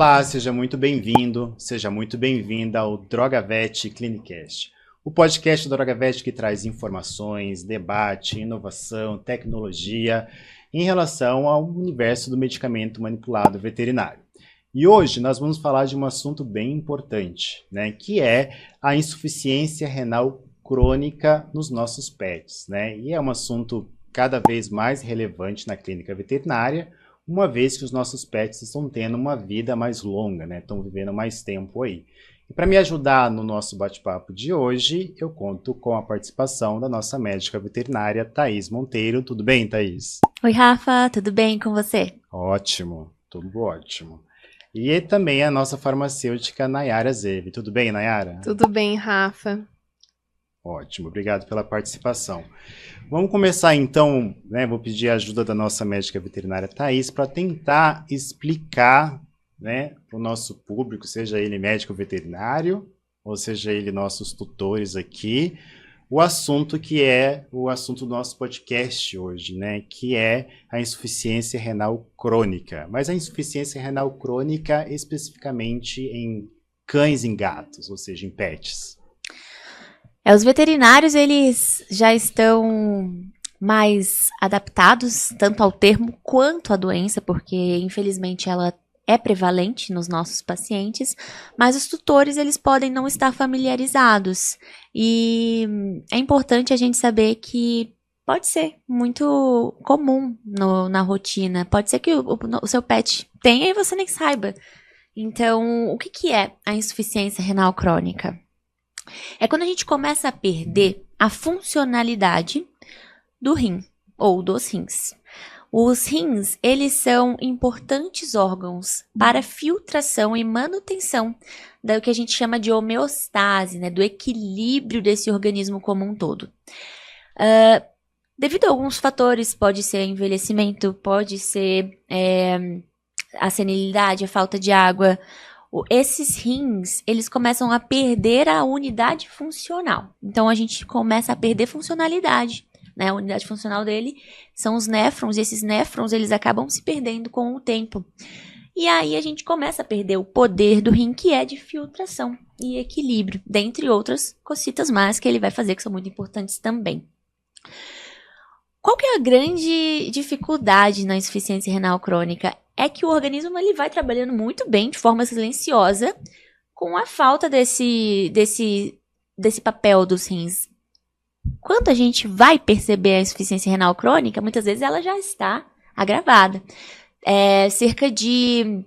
Olá, seja muito bem-vindo, seja muito bem-vinda ao DrogaVet Clinicast, o podcast do DrogaVet que traz informações, debate, inovação, tecnologia em relação ao universo do medicamento manipulado veterinário. E hoje nós vamos falar de um assunto bem importante, né, que é a insuficiência renal crônica nos nossos pets, né? E é um assunto cada vez mais relevante na clínica veterinária, uma vez que os nossos pets estão tendo uma vida mais longa, né? Estão vivendo mais tempo aí. E para me ajudar no nosso bate-papo de hoje, eu conto com a participação da nossa médica veterinária, Thaís Monteiro. Tudo bem, Thaís? Oi, Rafa, tudo bem com você? Ótimo, tudo ótimo. E também a nossa farmacêutica, Nayara Zevi. Tudo bem, Nayara? Tudo bem, Rafa. Ótimo, obrigado pela participação. Vamos começar então, né? Vou pedir a ajuda da nossa médica veterinária Thaís para tentar explicar, né, para o nosso público, seja ele médico veterinário, ou seja ele nossos tutores aqui, o assunto que é o assunto do nosso podcast hoje, né, que é a insuficiência renal crônica. Mas a insuficiência renal crônica especificamente em cães e gatos, ou seja, em pets. Os veterinários, eles já estão mais adaptados tanto ao termo quanto à doença, porque infelizmente ela é prevalente nos nossos pacientes, mas os tutores, eles podem não estar familiarizados. E é importante a gente saber que pode ser muito comum na rotina, pode ser que o seu pet tenha e você nem saiba. Então, o que é a insuficiência renal crônica? É quando a gente começa a perder a funcionalidade do rim ou dos rins. Os rins, eles são importantes órgãos para filtração e manutenção do que a gente chama de homeostase, né, do equilíbrio desse organismo como um todo. Devido a alguns fatores, pode ser envelhecimento, pode ser a senilidade, a falta de água. Esses rins, eles começam a perder a unidade funcional. Então, a gente começa a perder funcionalidade, né? A unidade funcional dele são os néfrons, e esses néfrons, eles acabam se perdendo com o tempo. E aí, a gente começa a perder o poder do rim, que é de filtração e equilíbrio, dentre outras cositas mais que ele vai fazer, que são muito importantes também. Qual que é a grande dificuldade na insuficiência renal crônica? É que o organismo ele vai trabalhando muito bem, de forma silenciosa, com a falta desse papel dos rins. Quando a gente vai perceber a insuficiência renal crônica, muitas vezes ela já está agravada. Cerca de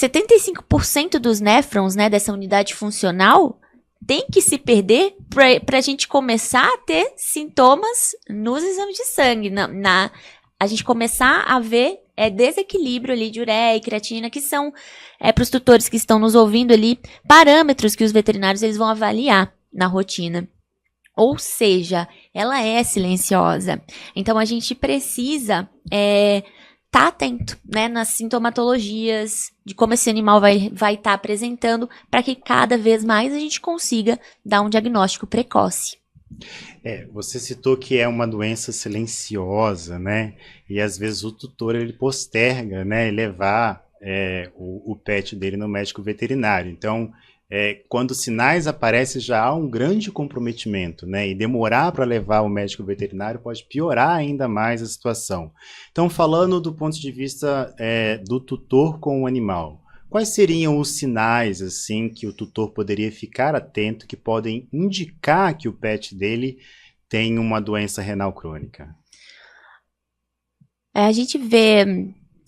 75% dos néfrons, né, dessa unidade funcional, tem que se perder para a gente começar a ter sintomas nos exames de sangue. A gente começar a ver desequilíbrio ali de ureia e creatina, que são, para os tutores que estão nos ouvindo ali, parâmetros que os veterinários eles vão avaliar na rotina. Ou seja, ela é silenciosa. Então, a gente precisa tá atento, né, nas sintomatologias, de como esse animal vai estar apresentando, para que cada vez mais a gente consiga dar um diagnóstico precoce. Você citou que é uma doença silenciosa, né? E às vezes o tutor ele posterga, né, levar o pet dele no médico veterinário. Então, quando os sinais aparecem, já há um grande comprometimento, né? E demorar para levar o médico veterinário pode piorar ainda mais a situação. Então, falando do ponto de vista do tutor com o animal, quais seriam os sinais assim que o tutor poderia ficar atento que podem indicar que o pet dele tem uma doença renal crônica? A gente vê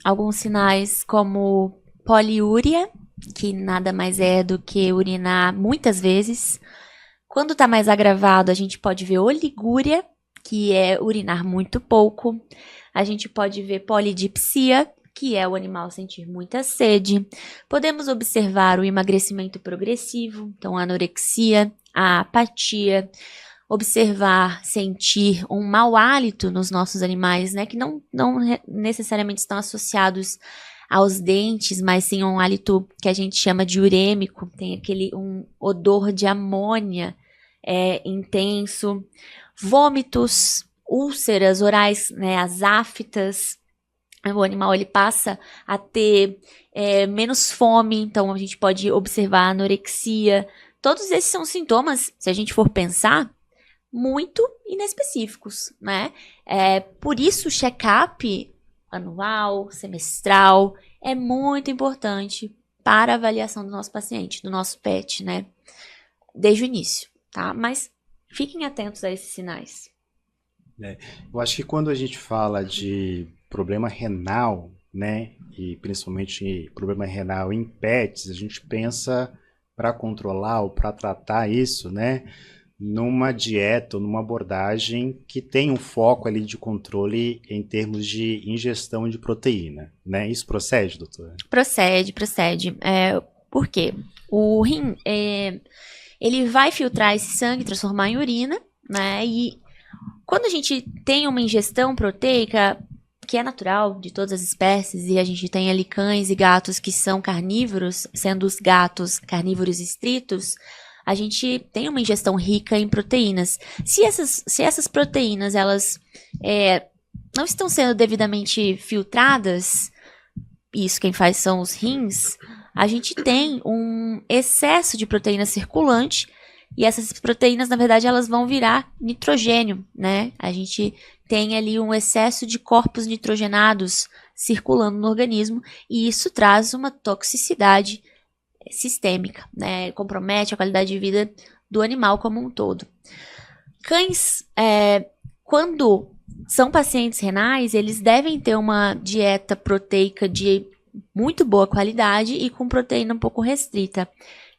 alguns sinais como poliúria, que nada mais é do que urinar muitas vezes. Quando está mais agravado, a gente pode ver oligúria, que é urinar muito pouco. A gente pode ver polidipsia, que é o animal sentir muita sede. Podemos observar o emagrecimento progressivo, então a anorexia, a apatia. Observar, sentir um mau hálito nos nossos animais, né, que não necessariamente estão associados aos dentes, mas sim um hálito que a gente chama de urêmico, tem um odor de amônia intenso, vômitos, úlceras orais, né, as aftas, O animal ele passa a ter menos fome, então a gente pode observar anorexia. Todos esses são sintomas, se a gente for pensar, muito inespecíficos, né? Por isso o check-up anual, semestral, é muito importante para a avaliação do nosso paciente, do nosso pet, né? Desde o início, tá? Mas fiquem atentos a esses sinais. Eu acho que quando a gente fala de problema renal, né, e principalmente problema renal em pets, a gente pensa para controlar ou para tratar isso, né, numa dieta ou numa abordagem que tem um foco ali de controle em termos de ingestão de proteína, né? Isso procede, doutora? Procede. Por quê? O rim, ele vai filtrar esse sangue, transformar em urina, né? E quando a gente tem uma ingestão proteica, que é natural de todas as espécies, e a gente tem ali cães e gatos que são carnívoros, sendo os gatos carnívoros estritos, a gente tem uma ingestão rica em proteínas. Se essas proteínas elas não estão sendo devidamente filtradas, isso quem faz são os rins, a gente tem um excesso de proteína circulante, e essas proteínas, na verdade, elas vão virar nitrogênio, né? A gente tem ali um excesso de corpos nitrogenados circulando no organismo, e isso traz uma toxicidade sistêmica, né? Compromete a qualidade de vida do animal como um todo. Cães, quando são pacientes renais, eles devem ter uma dieta proteica de muito boa qualidade e com proteína um pouco restrita.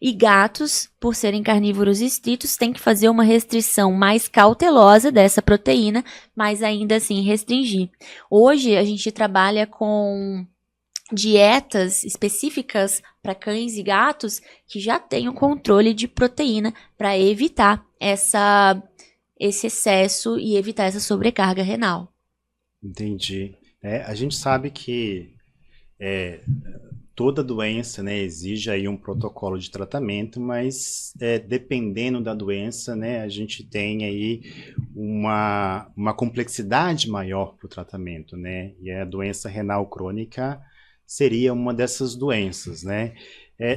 E gatos, por serem carnívoros estritos, têm que fazer uma restrição mais cautelosa dessa proteína, mas ainda assim restringir. Hoje a gente trabalha com dietas específicas para cães e gatos que já têm o controle de proteína para evitar esse excesso e evitar essa sobrecarga renal. Entendi. A gente sabe que toda doença, né, exige aí um protocolo de tratamento, mas dependendo da doença, né, a gente tem aí uma complexidade maior para o tratamento, né, e a doença renal crônica seria uma dessas doenças, né.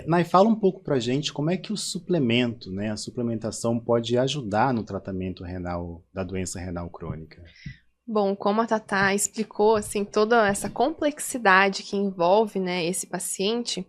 Nai, fala um pouco para a gente como é que o suplemento, né, a suplementação pode ajudar no tratamento renal da doença renal crônica. Bom, como a Tatá explicou, assim, toda essa complexidade que envolve, né, esse paciente,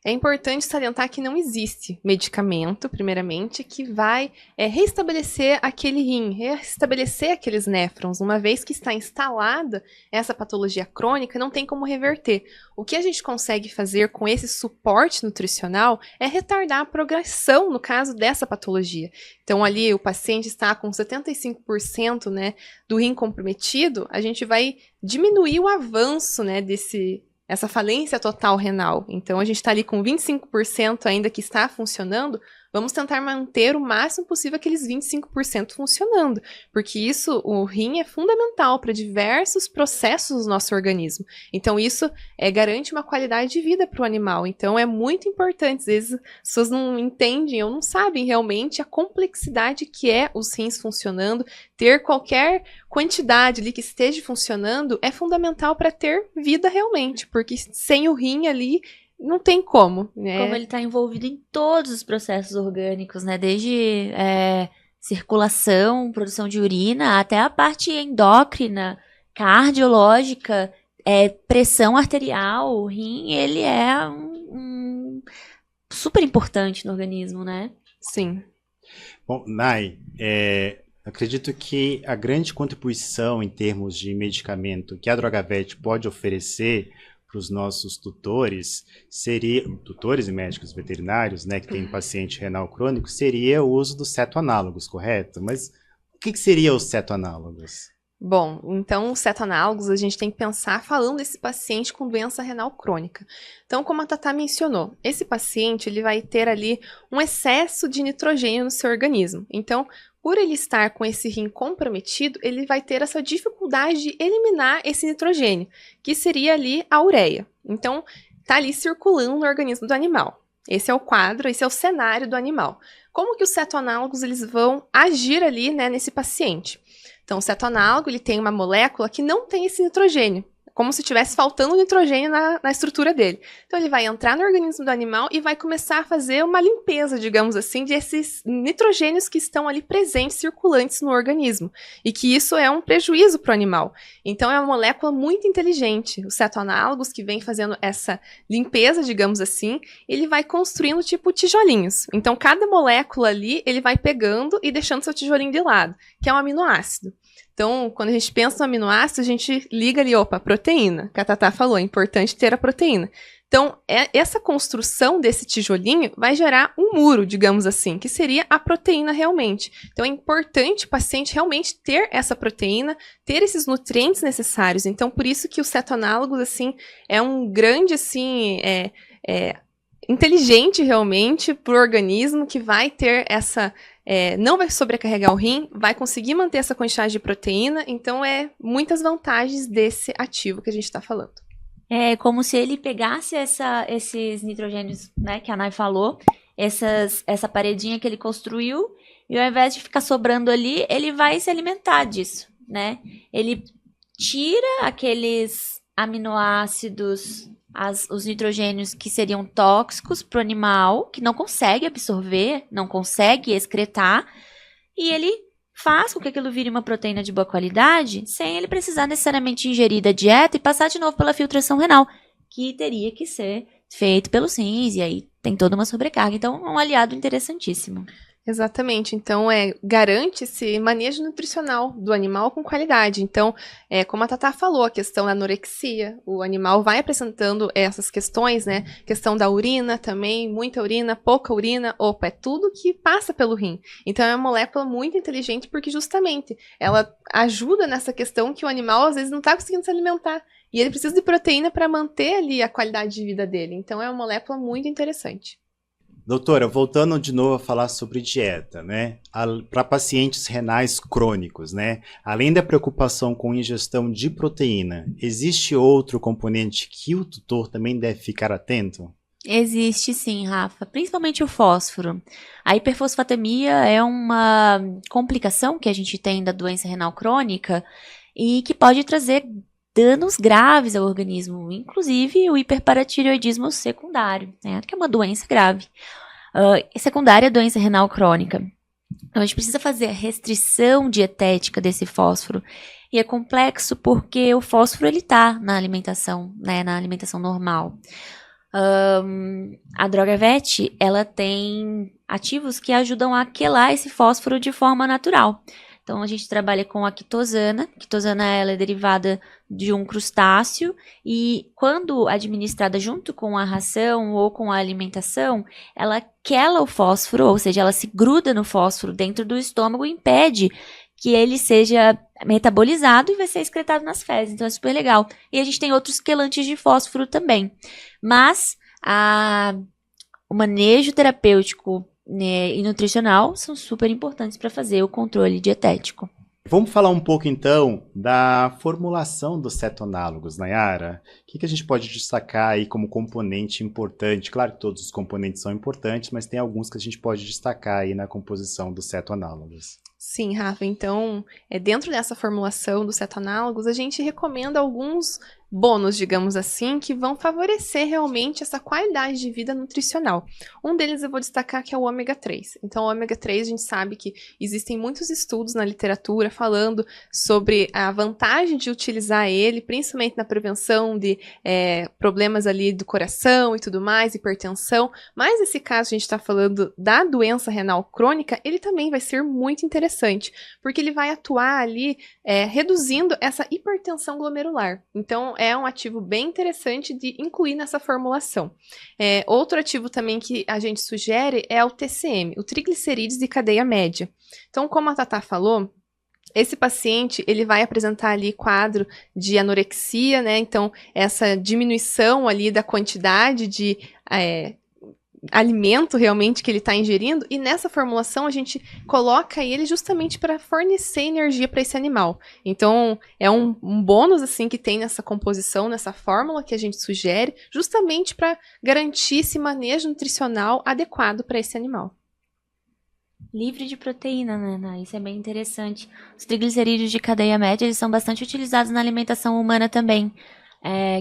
é importante salientar que não existe medicamento, primeiramente, que vai restabelecer aquele rim, restabelecer aqueles néfrons. Uma vez que está instalada essa patologia crônica, não tem como reverter. O que a gente consegue fazer com esse suporte nutricional é retardar a progressão, no caso dessa patologia. Então, ali, o paciente está com 75%, né, do rim comprometido, a gente vai diminuir o avanço, né, essa falência total renal. Então, a gente está ali com 25% ainda que está funcionando, vamos tentar manter o máximo possível aqueles 25% funcionando, porque o rim é fundamental para diversos processos do nosso organismo. Então, isso garante uma qualidade de vida para o animal. Então, é muito importante. Às vezes, as pessoas não entendem ou não sabem realmente a complexidade que é os rins funcionando. Ter qualquer quantidade ali que esteja funcionando é fundamental para ter vida realmente, porque sem o rim ali, não tem como, né? Como ele está envolvido em todos os processos orgânicos, né? Desde circulação, produção de urina, até a parte endócrina, cardiológica, pressão arterial. O rim, ele é super importante no organismo, né? Sim. Bom, Nai, acredito que a grande contribuição em termos de medicamento que a DrogaVet pode oferecer para os nossos tutores e médicos veterinários, né, que tem paciente renal crônico, seria o uso dos cetoanálogos, correto? Mas o que seria os cetoanálogos? Bom, então os cetoanálogos a gente tem que pensar falando desse paciente com doença renal crônica. Então, como a Tatá mencionou, esse paciente ele vai ter ali um excesso de nitrogênio no seu organismo. Então, por ele estar com esse rim comprometido, ele vai ter essa dificuldade de eliminar esse nitrogênio, que seria ali a ureia. Então, está ali circulando no organismo do animal. Esse é o quadro, esse é o cenário do animal. Como que os cetoanálogos eles vão agir ali, né, nesse paciente? Então, o cetoanálogo ele tem uma molécula que não tem esse nitrogênio. como se tivesse faltando nitrogênio na estrutura dele. Então ele vai entrar no organismo do animal e vai começar a fazer uma limpeza, digamos assim, desses nitrogênios que estão ali presentes, circulantes no organismo. E que isso é um prejuízo para o animal. Então é uma molécula muito inteligente. Os cetoanálogos que vem fazendo essa limpeza, digamos assim, ele vai construindo tipo tijolinhos. Então cada molécula ali, ele vai pegando e deixando seu tijolinho de lado, que é um aminoácido. Então, quando a gente pensa no aminoácido, a gente liga ali, opa, proteína. Que a Tatá falou, é importante ter a proteína. Então, essa construção desse tijolinho vai gerar um muro, digamos assim, que seria a proteína realmente. Então, é importante o paciente realmente ter essa proteína, ter esses nutrientes necessários. Então, por isso que os cetoanálogos, assim, é um grande, assim, inteligente realmente para o organismo que vai ter essa... não vai sobrecarregar o rim, vai conseguir manter essa quantidade de proteína, então muitas vantagens desse ativo que a gente está falando. É como se ele pegasse esses nitrogênios, né, que a Nay falou, essa paredinha que ele construiu, e ao invés de ficar sobrando ali, ele vai se alimentar disso, né? Ele tira aqueles aminoácidos, os nitrogênios que seriam tóxicos para o animal, que não consegue absorver, não consegue excretar, e ele faz com que aquilo vire uma proteína de boa qualidade, sem ele precisar necessariamente ingerir da dieta e passar de novo pela filtração renal, que teria que ser feito pelos rins, e aí tem toda uma sobrecarga. Então, é um aliado interessantíssimo. Exatamente. Então, garante esse manejo nutricional do animal com qualidade. Então, como a Tatá falou, a questão da anorexia, o animal vai apresentando essas questões, né? Questão da urina também, muita urina, pouca urina, é tudo que passa pelo rim. Então, é uma molécula muito inteligente porque justamente ela ajuda nessa questão que o animal às vezes não está conseguindo se alimentar. E ele precisa de proteína para manter ali a qualidade de vida dele. Então, é uma molécula muito interessante. Doutora, voltando de novo a falar sobre dieta, né? Para pacientes renais crônicos, né? Além da preocupação com ingestão de proteína, existe outro componente que o tutor também deve ficar atento? Existe sim, Rafa, principalmente o fósforo. A hiperfosfatemia é uma complicação que a gente tem da doença renal crônica e que pode trazer danos graves ao organismo, inclusive o hiperparatireoidismo secundário, né, que é uma doença grave. Secundária à doença renal crônica. Então, a gente precisa fazer a restrição dietética desse fósforo. E é complexo porque o fósforo ele está na alimentação, né, na alimentação normal. A droga VET, ela tem ativos que ajudam a quelar esse fósforo de forma natural. Então, a gente trabalha com a quitosana. A quitosana ela é derivada de um crustáceo e quando administrada junto com a ração ou com a alimentação, ela quela o fósforo, ou seja, ela se gruda no fósforo dentro do estômago e impede que ele seja metabolizado e vai ser excretado nas fezes. Então, é super legal. E a gente tem outros quelantes de fósforo também. Mas o manejo terapêutico e nutricional são super importantes para fazer o controle dietético. Vamos falar um pouco, então, da formulação dos cetoanálogos, Nayara. O que a gente pode destacar aí como componente importante? Claro que todos os componentes são importantes, mas tem alguns que a gente pode destacar aí na composição dos cetoanálogos. Sim, Rafa. Então, dentro dessa formulação dos cetoanálogos, a gente recomenda alguns bônus, digamos assim, que vão favorecer realmente essa qualidade de vida nutricional. Um deles eu vou destacar que é o ômega 3. Então, o ômega 3, a gente sabe que existem muitos estudos na literatura falando sobre a vantagem de utilizar ele, principalmente na prevenção de problemas ali do coração e tudo mais, hipertensão. Mas nesse caso, a gente está falando da doença renal crônica, ele também vai ser muito interessante, porque ele vai atuar ali reduzindo essa hipertensão glomerular. Então, é um ativo bem interessante de incluir nessa formulação. Outro ativo também que a gente sugere é o TCM, o triglicerídeos de cadeia média. Então, como a Tatá falou, esse paciente, ele vai apresentar ali quadro de anorexia, né? Então, essa diminuição ali da quantidade de alimento realmente que ele está ingerindo, e nessa formulação a gente coloca ele justamente para fornecer energia para esse animal. Então, é um bônus assim que tem nessa composição, nessa fórmula que a gente sugere, justamente para garantir esse manejo nutricional adequado para esse animal. Livre de proteína, né, Ana? Isso é bem interessante. Os triglicerídeos de cadeia média, eles são bastante utilizados na alimentação humana também.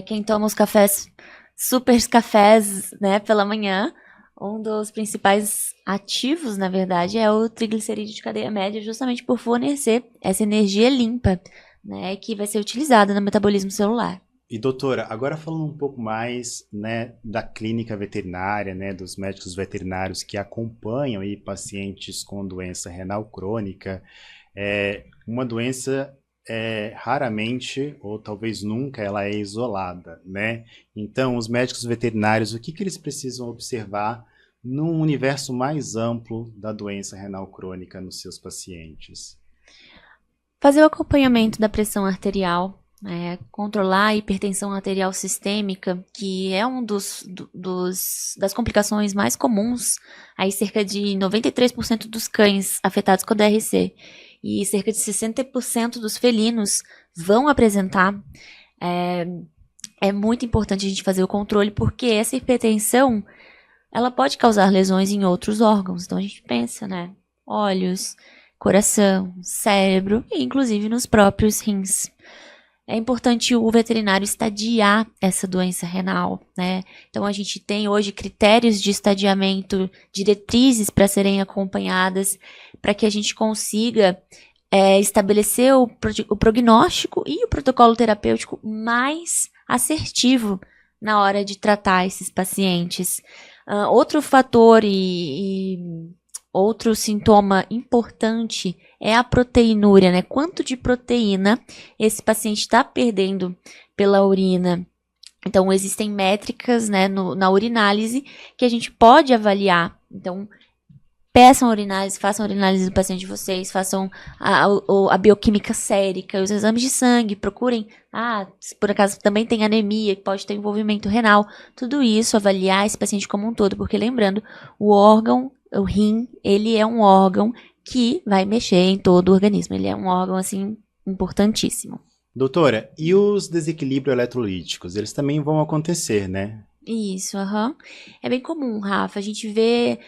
Quem toma os cafés, super cafés, né, pela manhã, um dos principais ativos, na verdade, é o triglicerídeo de cadeia média, justamente por fornecer essa energia limpa, né, que vai ser utilizada no metabolismo celular. E doutora, agora falando um pouco mais, né, da clínica veterinária, né, dos médicos veterinários que acompanham aí pacientes com doença renal crônica, uma doença raramente ou talvez nunca ela é isolada, né? Então, os médicos veterinários, o que que eles precisam observar num universo mais amplo da doença renal crônica nos seus pacientes? Fazer o acompanhamento da pressão arterial, controlar a hipertensão arterial sistêmica, que é das complicações mais comuns, aí cerca de 93% dos cães afetados com DRC e cerca de 60% dos felinos vão apresentar. É muito importante a gente fazer o controle, porque essa hipertensão, ela pode causar lesões em outros órgãos. Então a gente pensa, né? Olhos, coração, cérebro e inclusive nos próprios rins. É importante o veterinário estadiar essa doença renal, né? Então a gente tem hoje critérios de estadiamento, diretrizes para serem acompanhadas, para que a gente consiga estabelecer o prognóstico e o protocolo terapêutico mais assertivo na hora de tratar esses pacientes. Outro fator e outro sintoma importante é a proteinúria, né? Quanto de proteína esse paciente está perdendo pela urina. Então, existem métricas, né, na urinálise que a gente pode avaliar. Então, peçam a urinálise, façam a urinálise do paciente de vocês, façam a bioquímica sérica, os exames de sangue, procurem, se por acaso também tem anemia, que pode ter envolvimento renal, tudo isso, avaliar esse paciente como um todo, porque lembrando, o rim, ele é um órgão que vai mexer em todo o organismo, ele é um órgão, assim, importantíssimo. Doutora, e os desequilíbrios eletrolíticos, eles também vão acontecer, né? Isso, É bem comum, Rafa, a gente vê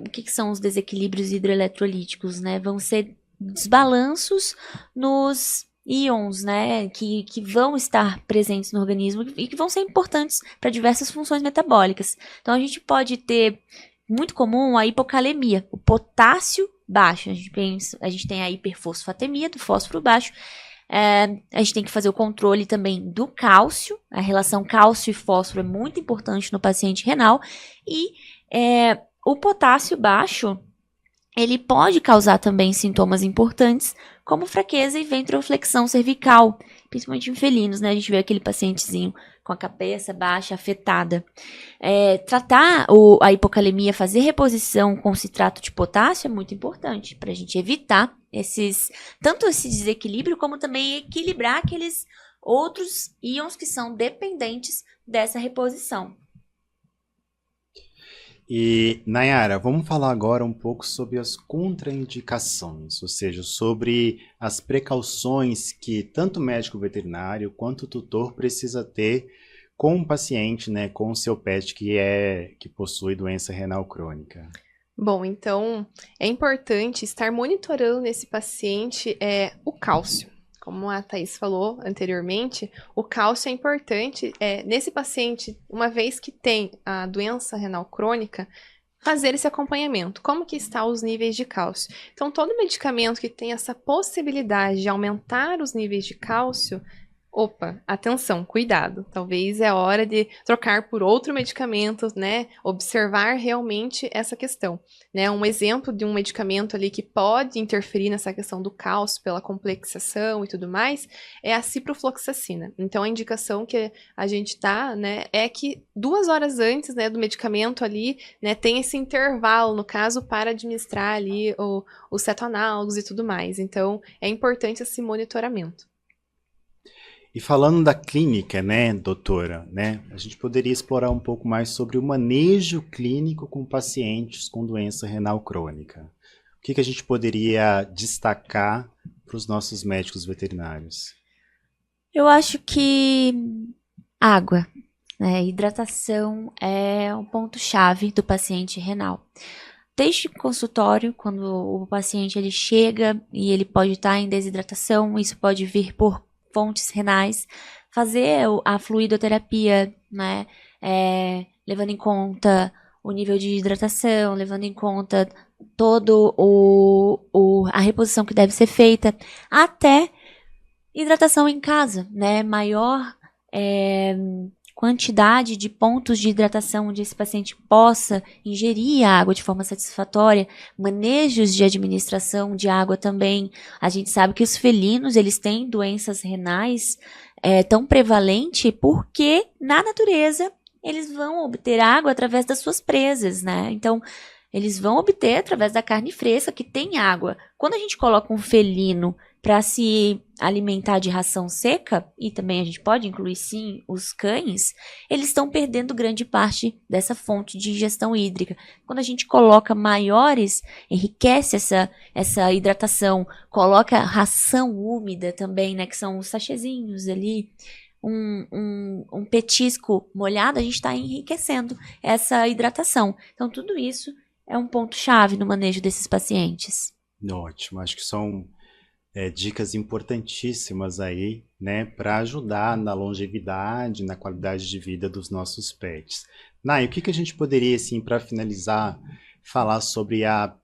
o que são os desequilíbrios hidroeletrolíticos, né? Vão ser desbalanços nos íons, né? Que vão estar presentes no organismo e que vão ser importantes para diversas funções metabólicas. Então, a gente pode ter, muito comum, a hipocalemia, o potássio baixo. A gente tem a hiperfosfatemia, do fósforo baixo. A gente tem que fazer o controle também do cálcio. A relação cálcio e fósforo é muito importante no paciente renal. E o potássio baixo, ele pode causar também sintomas importantes, como fraqueza e ventroflexão cervical, principalmente em felinos, né? A gente vê aquele pacientezinho com a cabeça baixa, afetada. Tratar a hipocalemia, fazer reposição com citrato de potássio é muito importante para a gente evitar tanto esse desequilíbrio, como também equilibrar aqueles outros íons que são dependentes dessa reposição. E, Nayara, vamos falar agora um pouco sobre as contraindicações, ou seja, sobre as precauções que tanto o médico veterinário quanto o tutor precisa ter com o paciente, né, com o seu pet que possui doença renal crônica. Bom, então é importante estar monitorando nesse paciente o cálcio. Como a Thaís falou anteriormente, o cálcio é importante nesse paciente, uma vez que tem a doença renal crônica, fazer esse acompanhamento. Como que estão os níveis de cálcio? Então, todo medicamento que tem essa possibilidade de aumentar os níveis de cálcio, atenção, cuidado. Talvez é hora de trocar por outro medicamento, né? Observar realmente essa questão, né? Um exemplo de um medicamento ali que pode interferir nessa questão do cálcio pela complexação e tudo mais é a ciprofloxacina. Então, a indicação que a gente dá, né, é que 2 horas antes, né, do medicamento ali, né, tem esse intervalo, no caso, para administrar ali os cetoanálogos e tudo mais. Então, é importante esse monitoramento. E falando da clínica, né, doutora, né, a gente poderia explorar um pouco mais sobre o manejo clínico com pacientes com doença renal crônica. O que a gente poderia destacar para os nossos médicos veterinários? Eu acho que água, né, hidratação é um ponto-chave do paciente renal. Desde o consultório, quando o paciente ele chega e ele pode estar em desidratação, isso pode vir por fontes renais, fazer a fluidoterapia, né? Levando em conta o nível de hidratação, levando em conta todo a reposição que deve ser feita, até hidratação em casa, né? Maior quantidade de pontos de hidratação onde esse paciente possa ingerir a água de forma satisfatória, manejos de administração de água também. A gente sabe que os felinos, eles têm doenças renais tão prevalente porque na natureza eles vão obter água através das suas presas, né? Então, eles vão obter através da carne fresca que tem água. Quando a gente coloca um felino para se alimentar de ração seca, e também a gente pode incluir sim os cães, eles estão perdendo grande parte dessa fonte de ingestão hídrica. Quando a gente coloca maiores, enriquece essa hidratação, coloca ração úmida também, né, que são os sachezinhos ali, um petisco molhado, a gente está enriquecendo essa hidratação. Então tudo isso é um ponto-chave no manejo desses pacientes. Ótimo, acho que são dicas importantíssimas aí, né, para ajudar na longevidade, na qualidade de vida dos nossos pets. Nai, o que a gente poderia, assim, para finalizar, falar sobre a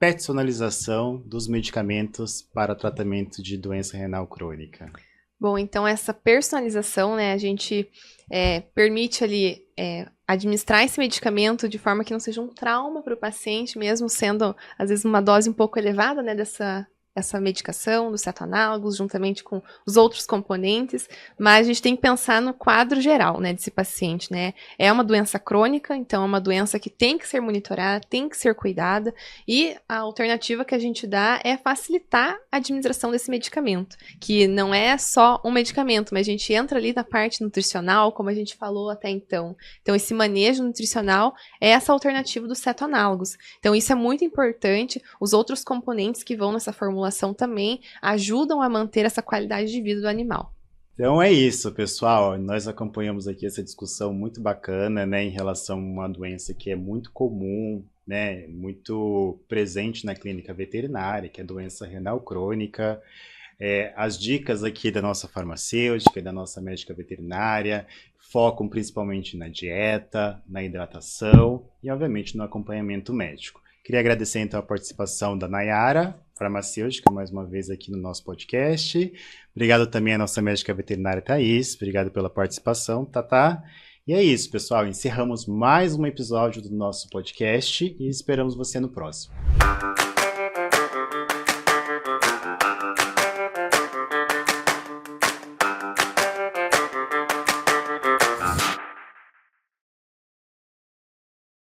personalização dos medicamentos para o tratamento de doença renal crônica? Bom, então essa personalização, né, a gente permite ali administrar esse medicamento de forma que não seja um trauma para o paciente, mesmo sendo, às vezes, uma dose um pouco elevada, né, essa medicação, dos cetoanálogos, juntamente com os outros componentes, mas a gente tem que pensar no quadro geral, né, desse paciente, né? É uma doença crônica, então é uma doença que tem que ser monitorada, tem que ser cuidada, e a alternativa que a gente dá é facilitar a administração desse medicamento, que não é só um medicamento, mas a gente entra ali na parte nutricional, como a gente falou até então. Então, esse manejo nutricional é essa alternativa dos cetoanálogos. Então, isso é muito importante. Os outros componentes que vão nessa formulação também ajudam a manter essa qualidade de vida do animal. Então é isso, pessoal. Nós acompanhamos aqui essa discussão muito bacana, né, em relação a uma doença que é muito comum, né, muito presente na clínica veterinária, que é a doença renal crônica. As dicas aqui da nossa farmacêutica e da nossa médica veterinária focam principalmente na dieta, na hidratação e, obviamente, no acompanhamento médico. Queria agradecer, então, a participação da Nayara, farmacêutica, mais uma vez aqui no nosso podcast. Obrigado também à nossa médica veterinária, Thaís. Obrigado pela participação, Tatá. E é isso, pessoal. Encerramos mais um episódio do nosso podcast e esperamos você no próximo.